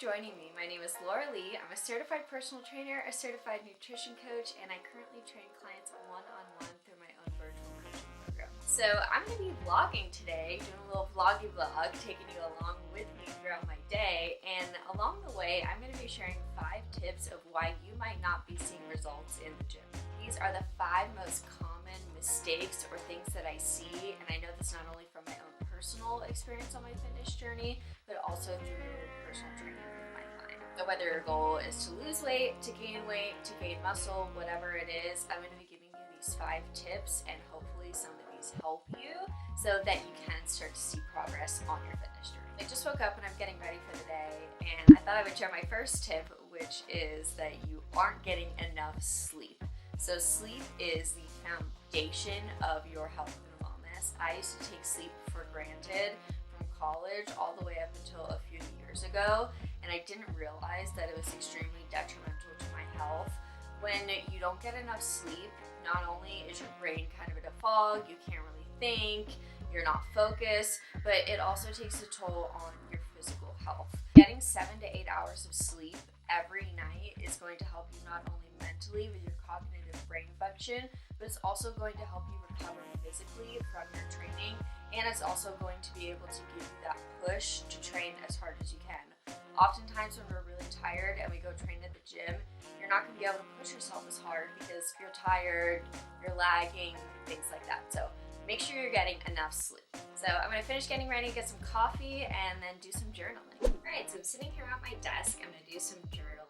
joining me. My name is Laura Lee. I'm a certified personal trainer, a certified nutrition coach, and I currently train clients one-on-one through my own virtual coaching program. So I'm going to be vlogging today, doing a little vloggy vlog, taking you along with me throughout my day. And along the way, I'm going to be sharing 5 tips of why you might not be seeing results in the gym. These are the 5 most common mistakes or things that I see, and I know this not only from my own personal experience on my fitness journey, but also through personal training with my client. So whether your goal is to lose weight, to gain muscle, whatever it is, I'm going to be giving you these 5 tips, and hopefully some of these help you so that you can start to see progress on your fitness journey. I just woke up and I'm getting ready for the day, and I thought I would share my first tip, which is that you aren't getting enough sleep. So sleep is the foundation of your health and wellness. I used to take sleep for granted from college all the way up until a few years ago, and I didn't realize that it was extremely detrimental to my health. When you don't get enough sleep, not only is your brain kind of in a fog, you can't really think, you're not focused, but it also takes a toll on your physical health. Getting 7 to 8 hours of sleep every night is going to help you not only mentally with your cognitive brain function, but it's also going to help you recover physically from your training, and it's also going to be able to give you that push to train as hard as you can. Oftentimes when we're really tired and we go train at the gym, you're not going to be able to push yourself as hard because you're tired, you're lagging, things like that. So make sure you're getting enough sleep. So I'm going to finish getting ready, get some coffee, and then do some journaling. Alright, so I'm sitting here at my desk. I'm going to do some journaling.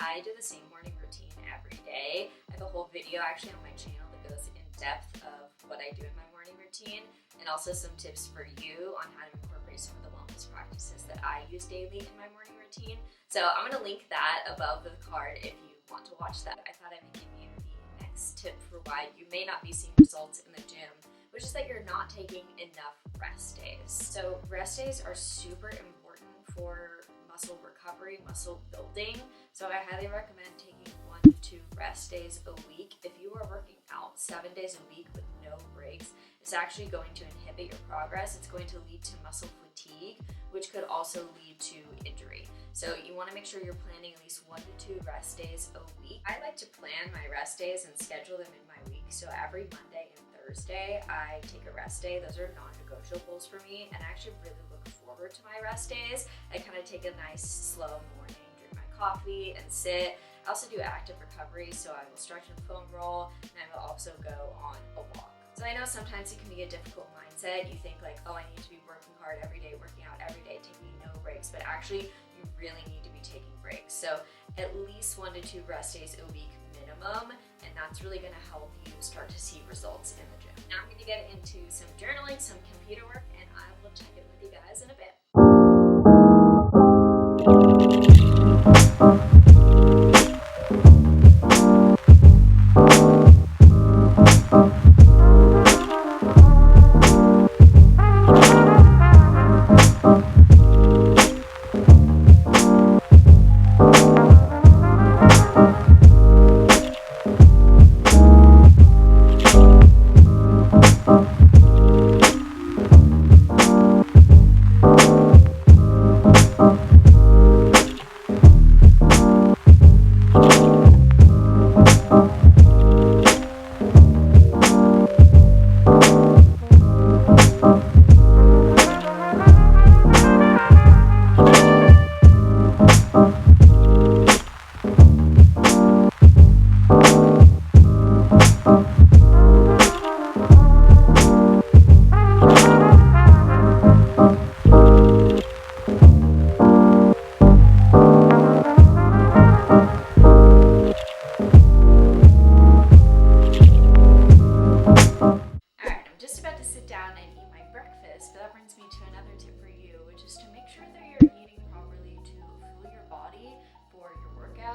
I do the same morning routine every day. I have a whole video actually on my channel that goes in depth of what I do in my morning routine, and also some tips for you on how to incorporate some of the wellness practices that I use daily in my morning routine. So I'm going to link that above the card if you want to watch that. I thought I would give you the next tip for why you may not be seeing results in the gym, which is that you're not taking enough rest days. So rest days are super important for muscle recovery, muscle building. So I highly recommend taking 1 to 2 rest days a week. If you are working out 7 days a week with no breaks, it's actually going to inhibit your progress. It's going to lead to muscle fatigue, which could also lead to injury. So you want to make sure you're planning at least 1 to 2 rest days a week. I like to plan my rest days and schedule them in my week. So every Monday and Thursday, I take a rest day. Those are non-negotiables for me, and I actually really look forward to my rest days. I kind of take a nice slow morning, drink my coffee, and sit. I also do active recovery, so I will stretch and foam roll, and I will also go on a walk. So I know sometimes it can be a difficult mindset. You think like, oh, I need to be working hard every day, working out every day, taking no breaks, but actually you really need to be taking breaks. So at least 1 to 2 rest days a week minimum, and that's really going to help you start to see results in the gym. Now I'm going to get into some journaling, some computer work, and I will check in with you guys in a bit.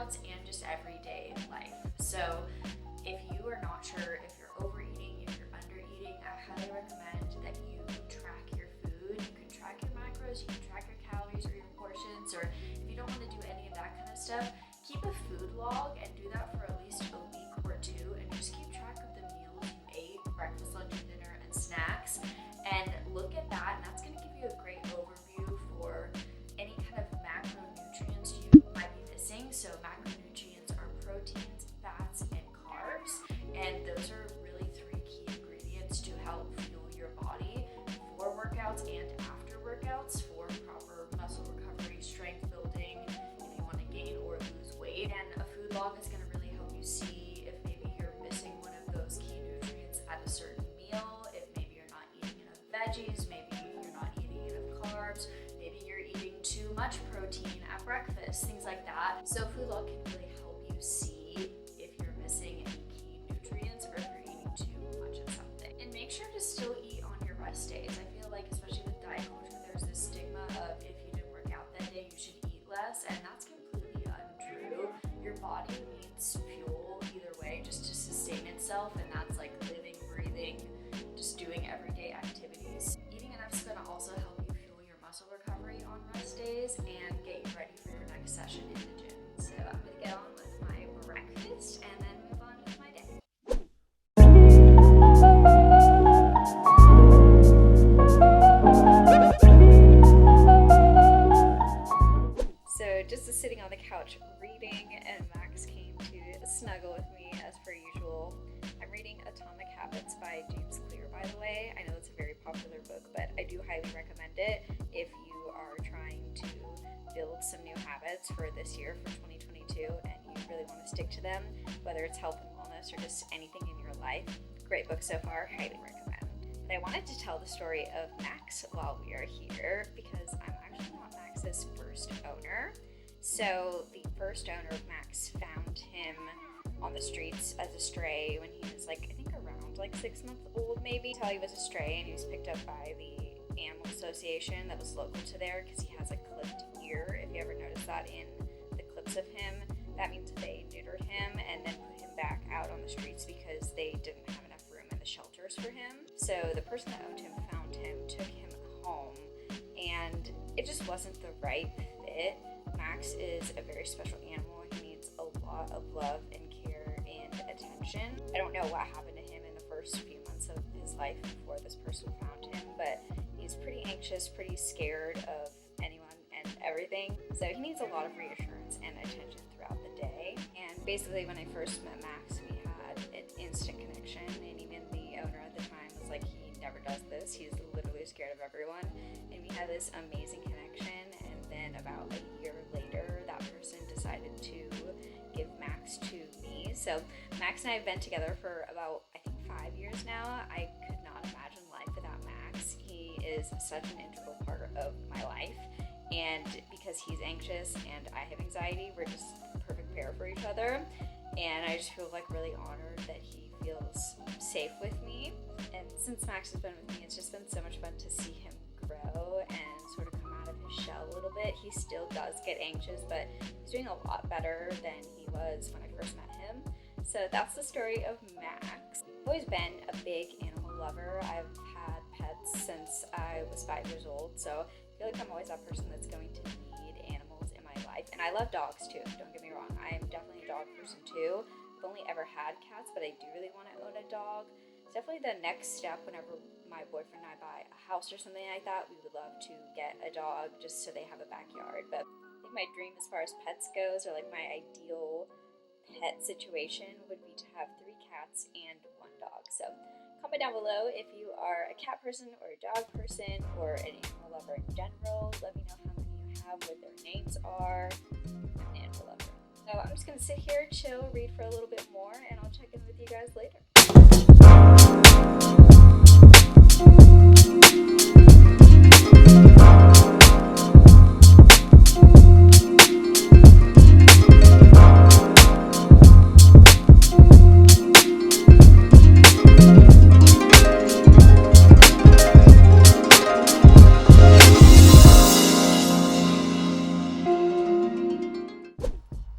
And just everyday life. So if you are not sure if you're overeating, if you're undereating, I highly recommend that you track your food. You can track your macros, you can track your calories or your portions, or if you don't want to do any of that kind of stuff, keep a food log and do that for at least a week or 2, and just keep track of the meals you ate, breakfast, lunch, and dinner, and snacks, and look at that, and that's going to give you a great overview for any kind of macronutrients myself, and that's like living, breathing, just doing everyday activities. Eating enough is going to also help you fuel your muscle recovery on rest days and get you ready for your next session in the gym. So I'm going to get on with my breakfast and then move on with my day. So just sitting on the couch reading, and Max came to snuggle with me as per usual. I'm reading Atomic Habits by James Clear, by the way. I know it's a very popular book, but I do highly recommend it if you are trying to build some new habits for this year, for 2022, and you really want to stick to them, whether it's health and wellness or just anything in your life. Great book so far, highly recommend. But I wanted to tell the story of Max while we are here because I'm actually not Max's first owner. So the first owner of Max found him on the streets as a stray when he was I think around 6 months old maybe, until he was a stray, and he was picked up by the Animal Association that was local to there because he has a clipped ear. If you ever noticed that in the clips of him, that means they neutered him and then put him back out on the streets because they didn't have enough room in the shelters for him. So the person that owned him found him, took him home, and it just wasn't the right fit. Max is a very special animal. He needs a lot of love and care and attention. I don't know what happened to him in the first few months of his life before this person found him, but he's pretty anxious, pretty scared of anyone and everything. So he needs a lot of reassurance and attention throughout the day. And basically when I first met Max, we had an instant connection, and even the owner at the time was like, he never does this. He's literally scared of everyone. And we had this amazing connection. And then about a year later, that person decided to give Max to me. So Max and I have been together for about, I think, 5 years now. I could not imagine life without Max. He is such an integral part of my life. And because he's anxious and I have anxiety, we're just a perfect pair for each other. And I just feel really honored that he feels safe with me. And since Max has been with me, it's just been so much fun to see him grow and sort of come out of his shell a little bit. He still does get anxious, but he's doing a lot better than he was when I first met him. So that's the story of Max. I've always been a big animal lover. I've had pets since I was 5 years old, so I feel like I'm always that person that's going to need animals in my life. And I love dogs too, don't get me wrong. I am definitely a dog person too. I've only ever had cats, but I do really want to own a dog. It's definitely the next step whenever my boyfriend and I buy a house or something like that. We would love to get a dog just so they have a backyard. But I think my dream as far as pets goes, or my ideal pet situation, would be to have 3 cats and 1 dog. So comment down below if you are a cat person or a dog person or an animal lover in general. Let me know how many you have, what their names are. I'm an animal lover. So I'm just going to sit here, chill, read for a little bit more, and I'll check in with you guys later.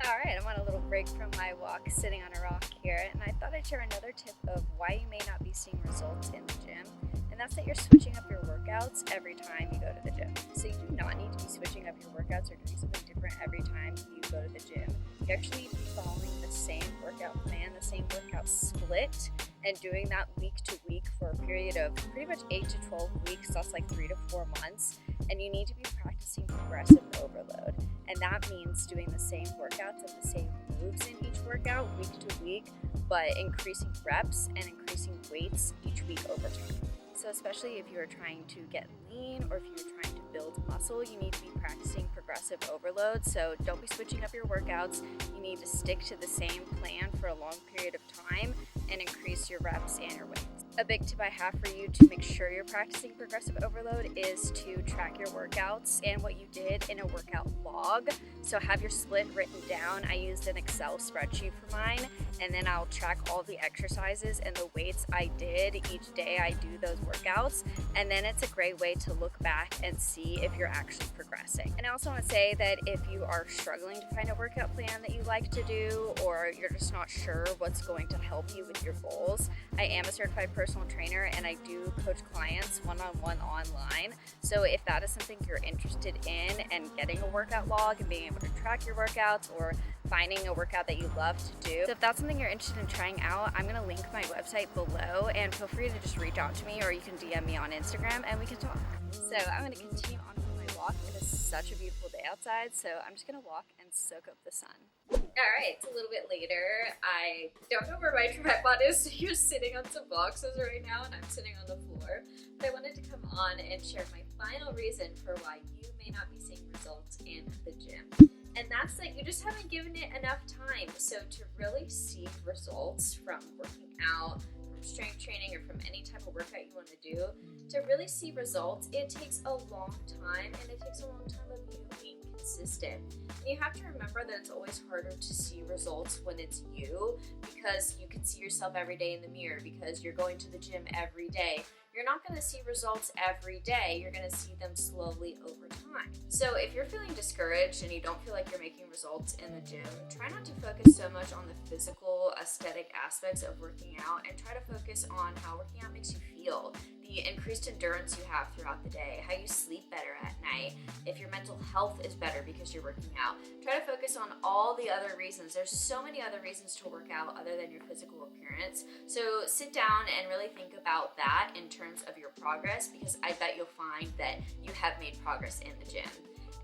Alright, I'm on a little break from my walk, sitting on a rock here, and I thought I'd share another tip of why you may not be seeing results in the gym, and that's that you're switching up your workouts every time you go to the gym. So you do not need to be switching up your workouts or doing something different every time you go to the gym. You actually need to be following the same workout plan, the same workout split, and doing that week to week for a period of pretty much 8 to 12 weeks. That's 3 to 4 months, and you need to be practicing progressive overload. And that means doing the same workouts and the same moves in each workout week to week, but increasing reps and increasing weights each week over time. So especially if you're trying to get lean or if you're trying to build muscle, you need to be practicing progressive overload. So don't be switching up your workouts. You need to stick to the same plan for a long period of time and increase your reps and your weights. A big tip I have for you to make sure you're practicing progressive overload is to track your workouts and what you did in a workout log. So have your split written down. I used an Excel spreadsheet for mine, and then I'll track all the exercises and the weights I did each day I do those workouts. And then it's a great way to look back and see if you're actually progressing. And I also want to say that if you are struggling to find a workout plan that you like to do, or you're just not sure what's going to help you with your goals, I am a certified personal trainer and I do coach clients one-on-one online. So if that is something you're interested in, and getting a workout log and being able to track your workouts, or finding a workout that you love to do, so if that's something you're interested in trying out, I'm going to link my website below, and feel free to just reach out to me, or you can DM me on Instagram and we can talk. So I'm going to continue on with my walk. It is such a beautiful day outside, so I'm just going to walk and soak up the sun. Alright, it's a little bit later. I don't know where my tripod is, so you're sitting on some boxes right now and I'm sitting on the floor. But I wanted to come on and share my final reason for why you may not be seeing results in the gym. And that's that you just haven't given it enough time. So to really see results from working out, from strength training, or from any type of workout you want to do, to really see results, it takes a long time, and it takes a long time of you being consistent. And you have to remember that it's always harder to see results when it's you, because you can see yourself every day in the mirror, because you're going to the gym every day. You're not going to see results every day. You're going to see them slowly over time. So if you're feeling discouraged and you don't feel like you're making results in the gym, try not to focus so much on the physical, aesthetic aspects of working out, and try to focus on how working out makes you feel, the increased endurance you have throughout the day, how you sleep better at night, if your mental health is better because you're working out. Try to focus on all the other reasons. There's so many other reasons to work out other than your physical appearance. So sit down and really think about that in terms of your progress, because I bet you'll find that you have made progress in the gym.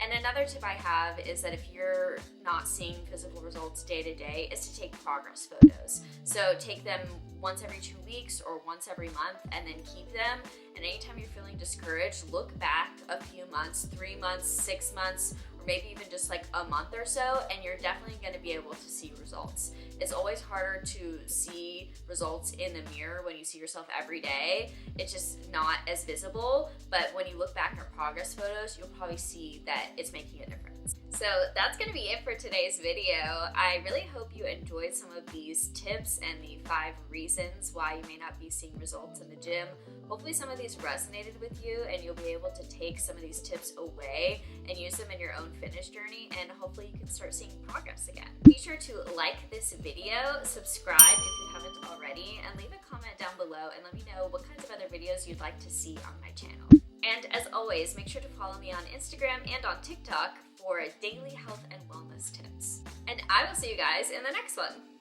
And another tip I have is that if you're not seeing physical results day to day, is to take progress photos. So take them once every 2 weeks or once every month, and then keep them. And anytime you're feeling discouraged, look back a few months, 3 months, 6 months, or maybe even just like a month or so, and you're definitely going to be able to see results. It's always harder to see results in the mirror when you see yourself every day. It's just not as visible, but when you look back at progress photos, you'll probably see that it's making a difference. So that's going to be it for today's video. I really hope you enjoyed some of these tips and the 5 reasons why you may not be seeing results in the gym. Hopefully some of these resonated with you, and you'll be able to take some of these tips away and use them in your own fitness journey, and hopefully you can start seeing progress again. Be sure to like this video, subscribe if you haven't already, and leave a comment down below and let me know what kinds of other videos you'd like to see on my channel. And as always, make sure to follow me on Instagram and on TikTok for daily health and wellness tips. And I will see you guys in the next one.